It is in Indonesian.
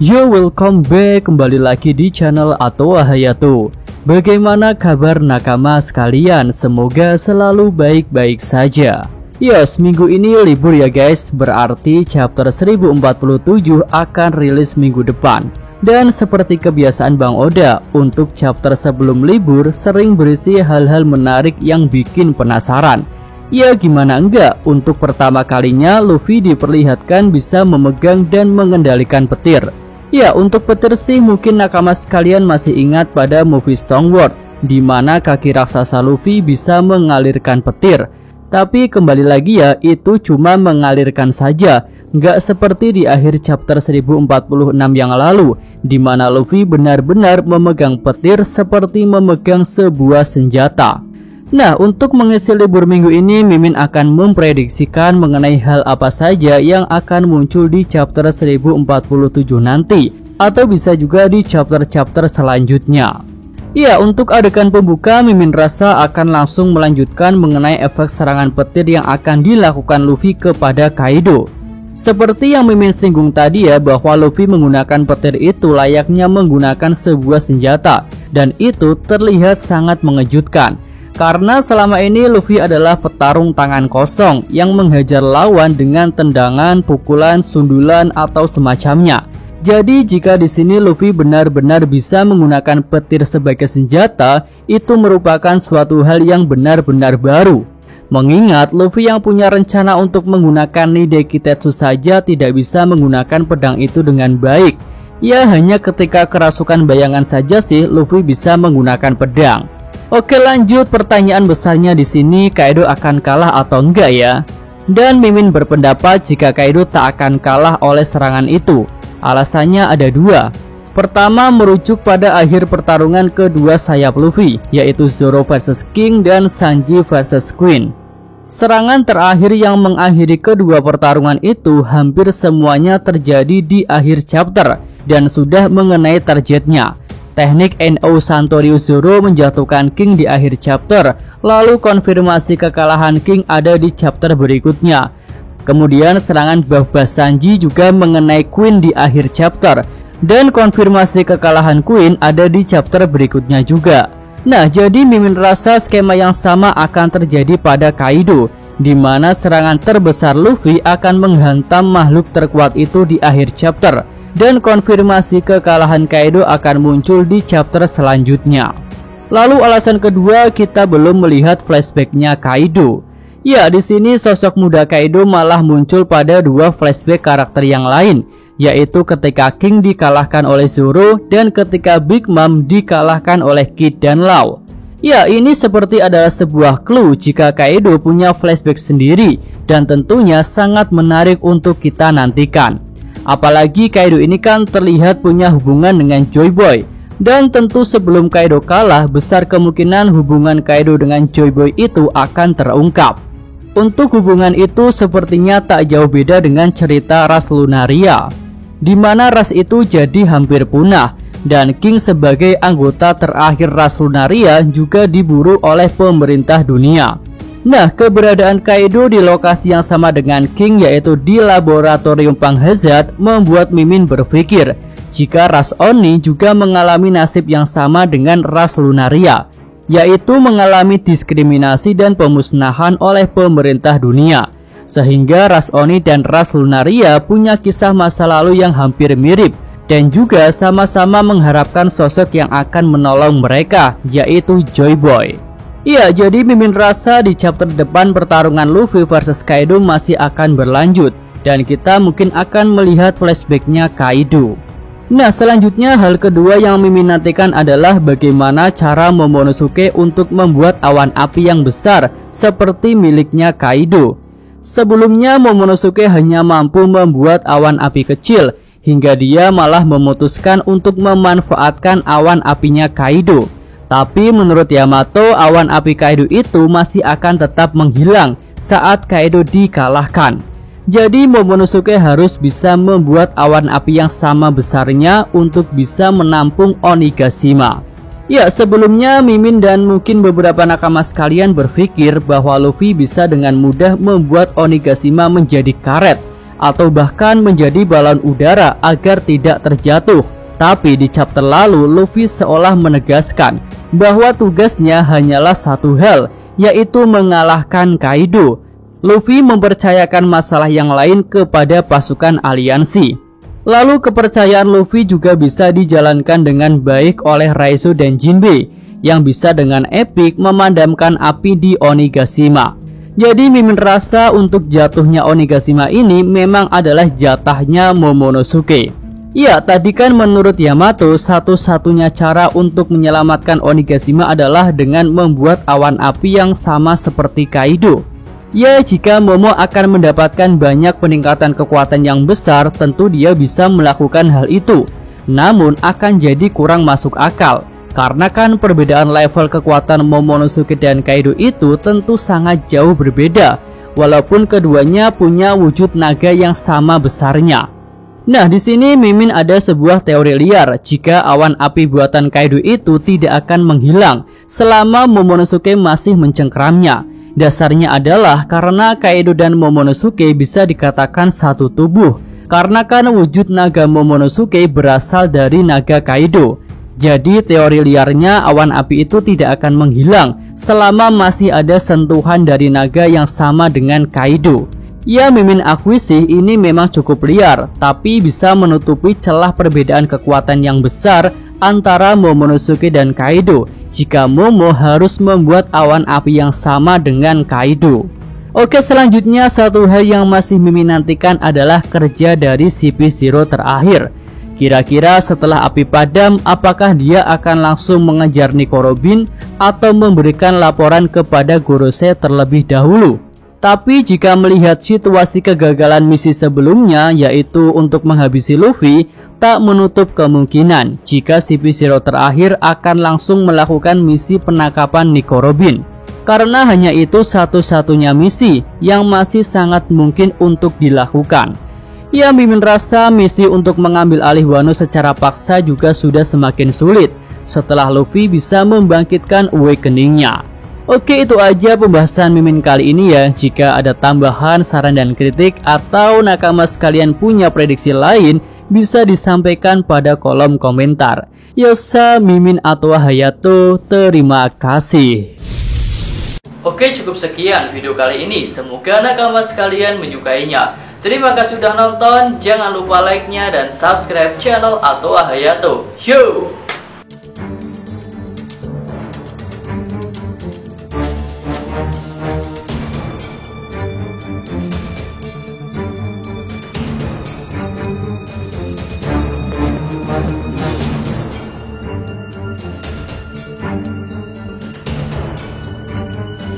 Yo, welcome back, kembali lagi di channel Atau Hayato. Bagaimana kabar nakama sekalian? Semoga selalu baik-baik saja. Yes, minggu ini libur ya guys, berarti chapter 1047 akan rilis minggu depan. Dan seperti kebiasaan Bang Oda, untuk chapter sebelum libur sering berisi hal-hal menarik yang bikin penasaran. Ya gimana enggak, untuk pertama kalinya Luffy diperlihatkan bisa memegang dan mengendalikan petir. Ya, untuk petir sih mungkin nakama sekalian masih ingat pada movie Stoneworld, di mana kaki raksasa Luffy bisa mengalirkan petir. Tapi kembali lagi ya, itu cuma mengalirkan saja, nggak seperti di akhir chapter 1046 yang lalu, di mana Luffy benar-benar memegang petir seperti memegang sebuah senjata. Nah, untuk mengisi libur minggu ini, Mimin akan memprediksikan mengenai hal apa saja yang akan muncul di chapter 1047 nanti, atau bisa juga di chapter-chapter selanjutnya. Ya, untuk adegan pembuka, Mimin rasa akan langsung melanjutkan mengenai efek serangan petir yang akan dilakukan Luffy kepada Kaido. Seperti yang Mimin singgung tadi ya, bahwa Luffy menggunakan petir itu layaknya menggunakan sebuah senjata, dan itu terlihat sangat mengejutkan. Karena selama ini Luffy adalah petarung tangan kosong yang menghajar lawan dengan tendangan, pukulan, sundulan atau semacamnya. Jadi jika di sini Luffy benar-benar bisa menggunakan petir sebagai senjata, itu merupakan suatu hal yang benar-benar baru. Mengingat Luffy yang punya rencana untuk menggunakan Nideki Tetsu saja tidak bisa menggunakan pedang itu dengan baik. Ya, hanya ketika kerasukan bayangan saja sih Luffy bisa menggunakan pedang. Oke, lanjut, pertanyaan besarnya di sini, Kaido akan kalah atau enggak ya? Dan Mimin berpendapat jika Kaido tak akan kalah oleh serangan itu. Alasannya ada dua. Pertama, merujuk pada akhir pertarungan kedua sayap Luffy, yaitu Zoro versus King dan Sanji versus Queen. Serangan terakhir yang mengakhiri kedua pertarungan itu hampir semuanya terjadi di akhir chapter dan sudah mengenai targetnya. Teknik NO Santoryu Zoro menjatuhkan King di akhir chapter, lalu konfirmasi kekalahan King ada di chapter berikutnya. Kemudian serangan Babas Sanji juga mengenai Queen di akhir chapter, dan konfirmasi kekalahan Queen ada di chapter berikutnya juga. Nah, jadi Mimin rasa skema yang sama akan terjadi pada Kaido, di mana serangan terbesar Luffy akan menghantam makhluk terkuat itu di akhir chapter. Dan konfirmasi kekalahan Kaido akan muncul di chapter selanjutnya. Lalu alasan kedua, kita belum melihat flashbacknya Kaido. Ya, di sini sosok muda Kaido malah muncul pada dua flashback karakter yang lain, yaitu ketika King dikalahkan oleh Zoro dan ketika Big Mom dikalahkan oleh Kid dan Law. Ya, ini seperti adalah sebuah clue jika Kaido punya flashback sendiri, dan tentunya sangat menarik untuk kita nantikan. Apalagi Kaido ini kan terlihat punya hubungan dengan Joy Boy. Dan tentu sebelum Kaido kalah, besar kemungkinan hubungan Kaido dengan Joy Boy itu akan terungkap. Untuk hubungan itu sepertinya tak jauh beda dengan cerita ras Lunaria, di mana ras itu jadi hampir punah, dan King sebagai anggota terakhir ras Lunaria juga diburu oleh pemerintah dunia. Nah, keberadaan Kaido di lokasi yang sama dengan King, yaitu di laboratorium Panghazard, membuat Mimin berpikir jika ras Oni juga mengalami nasib yang sama dengan ras Lunaria, yaitu mengalami diskriminasi dan pemusnahan oleh pemerintah dunia, sehingga ras Oni dan ras Lunaria punya kisah masa lalu yang hampir mirip, dan juga sama-sama mengharapkan sosok yang akan menolong mereka, yaitu Joy Boy. Iya, jadi Mimin rasa di chapter depan pertarungan Luffy versus Kaido masih akan berlanjut, dan kita mungkin akan melihat flashbacknya Kaido. Nah, selanjutnya hal kedua yang Mimin nantikan adalah bagaimana cara Momonosuke untuk membuat awan api yang besar seperti miliknya Kaido. Sebelumnya Momonosuke hanya mampu membuat awan api kecil, hingga dia malah memutuskan untuk memanfaatkan awan apinya Kaido. Tapi menurut Yamato, awan api Kaido itu masih akan tetap menghilang saat Kaido dikalahkan. Jadi Momonosuke harus bisa membuat awan api yang sama besarnya untuk bisa menampung Onigashima. Ya, sebelumnya Mimin dan mungkin beberapa nakama sekalian berpikir bahwa Luffy bisa dengan mudah membuat Onigashima menjadi karet, atau bahkan menjadi balon udara agar tidak terjatuh. Tapi di chapter lalu Luffy seolah menegaskan bahwa tugasnya hanyalah satu hal, yaitu mengalahkan Kaido. Luffy mempercayakan masalah yang lain kepada pasukan aliansi. Lalu kepercayaan Luffy juga bisa dijalankan dengan baik oleh Raizo dan Jinbe yang bisa dengan epik memadamkan api di Onigashima. Jadi mimin rasa untuk jatuhnya Onigashima ini memang adalah jatahnya Momonosuke. Ya, tadi kan menurut Yamato satu-satunya cara untuk menyelamatkan Onigashima adalah dengan membuat awan api yang sama seperti Kaido. Ya, jika Momo akan mendapatkan banyak peningkatan kekuatan yang besar, tentu dia bisa melakukan hal itu. Namun akan jadi kurang masuk akal, karena kan perbedaan level kekuatan Momonosuke dan Kaido itu tentu sangat jauh berbeda, walaupun keduanya punya wujud naga yang sama besarnya. Nah, di sini mimin ada sebuah teori liar jika awan api buatan Kaido itu tidak akan menghilang selama Momonosuke masih mencengkeramnya. Dasarnya adalah karena Kaido dan Momonosuke bisa dikatakan satu tubuh, karena kan wujud naga Momonosuke berasal dari naga Kaido. Jadi teori liarnya awan api itu tidak akan menghilang selama masih ada sentuhan dari naga yang sama dengan Kaido. Ya, mimin akui sih ini memang cukup liar, tapi bisa menutupi celah perbedaan kekuatan yang besar antara Momonosuke dan Kaido jika Momo harus membuat awan api yang sama dengan Kaido. Oke, selanjutnya satu hal yang masih mimin nantikan adalah kerja dari CP0 terakhir. Kira-kira setelah api padam, apakah dia akan langsung mengejar Nico Robin atau memberikan laporan kepada Gorosei terlebih dahulu? Tapi jika melihat situasi kegagalan misi sebelumnya, yaitu untuk menghabisi Luffy, tak menutup kemungkinan jika CP0 terakhir akan langsung melakukan misi penangkapan Nico Robin. Karena hanya itu satu-satunya misi yang masih sangat mungkin untuk dilakukan. Ya, mimin rasa misi untuk mengambil alih Wano secara paksa juga sudah semakin sulit setelah Luffy bisa membangkitkan awakening-nya. Oke, itu aja pembahasan mimin kali ini ya. Jika ada tambahan, saran dan kritik atau nakama sekalian punya prediksi lain, bisa disampaikan pada kolom komentar. Yosa, mimin atau Hayato, terima kasih. Oke, cukup sekian video kali ini. Semoga nakama sekalian menyukainya. Terima kasih sudah nonton. Jangan lupa like-nya dan subscribe channel atau Hayato. Show!